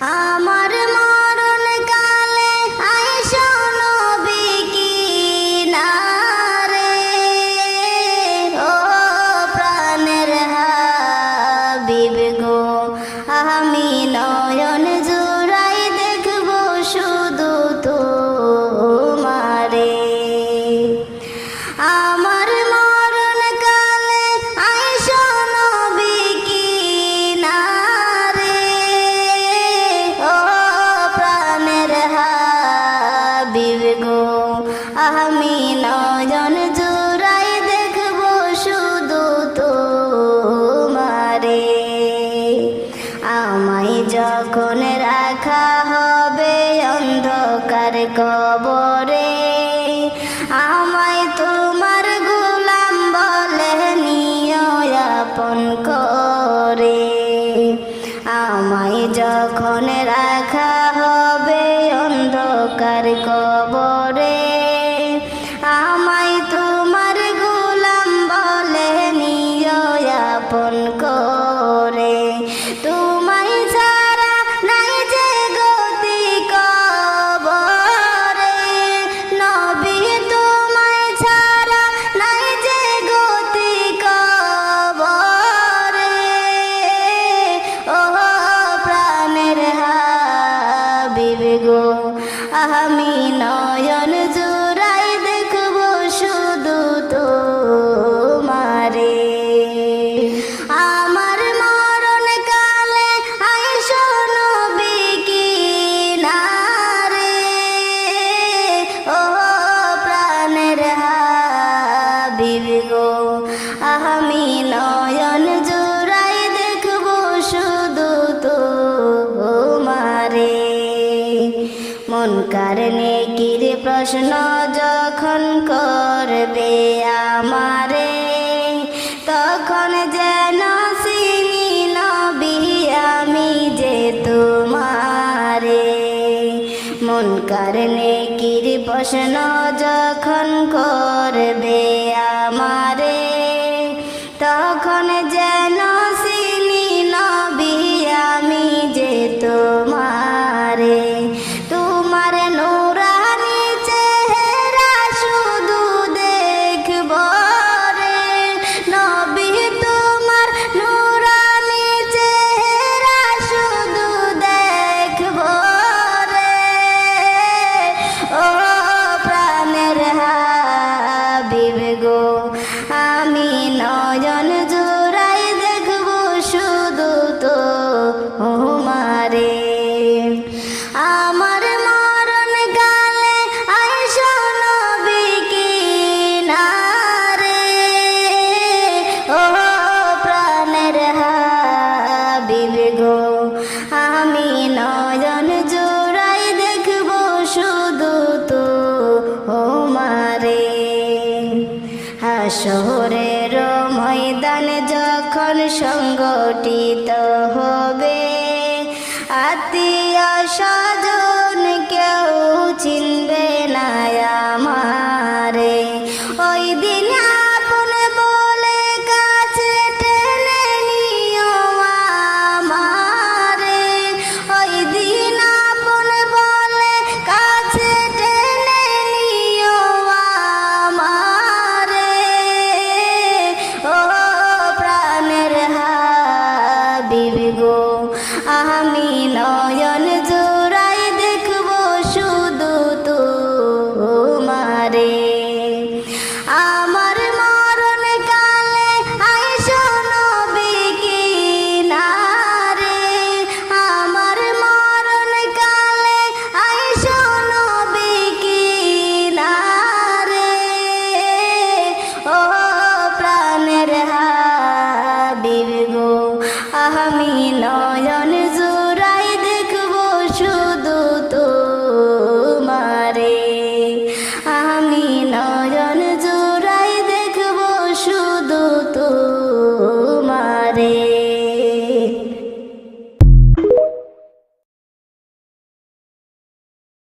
আমার মরণ কালে আইসো নবী কিনারে, ও প্রাণের হাবিব গো, আমি নয়ন জুড়াই দেখব শুধু তোমারে। আমার মরণ কালে আইসো নবী কিনারে, ও প্রাণের হাবিব গো, আমি নয়ন জুড়াই দেখব শুধু তোমারে। আমায় যখন রাখা হবে অন্ধকার কবরে, আমায় তোমার গোলাম বলে নিও আপন করে। আমায় যখন রাখা হবে অন্ধকার কবরে, আমায় তোমার গোলাম বলে নিও আপন করে। তোমায় ছাড়া নাই যে গতি কবরে, নবী তোমায় ছাড়া নাই যে গতি কবরে, ও প্রাণের হাবিব গো, আমি নয়ন জুড়াই দেখব শুধু তোমারে। আমার মরণ কালে আইসো নবী কিনারে, ও প্রাণের হাবিব গো, আমি নয়ন জুড়াই দেখব শুধু তোমারে। মুনকার নেকির প্রশ্ন যখন করবে আমারে, তখন যেন চিনি নবী আমি যে তোমারে। মুনকার নেকির প্রশ্ন যখন করবে আমারে, তখন যেন চিনি নবী আমি যে তোমারে। তোমার নূরানি চেহারা শুধু দেখব রে, নবী তোমার নূরানি চেহারা শুধু দেখব রে, ও প্রাণের হাবিব গো, আমি নয়ন জুড়াই দেখব শুধু তোমারে। আমার মরণ কালে আইসো নবী কিনারে, ও প্রাণের হাবিব গো, আমি নয়ন জুড়াই দেখব শুধু তোমারে। হাসরের ময়দান যখন সংগঠিত হবে, আত্মীয় স্বজন কেউ চিনবে না আমারে। ওই দিন আপন বলে কাছে টেনে নিও আমারে, ওই দিন আপন বলে কাছে টেনে নিও আমারে, ও প্রাণের হাবিব গো, আমি নয়ন জুড়াই দেখব শুধু তোমারে। আমার মরণ কালে আইসো নবী কিনারে, আমার মরণ কালে আইসো নবী কিনারে, ও প্রাণের হাবিব গো, আমি নয়ন জুড়াই দেখব শুধু তোমারে। আমি নয়ন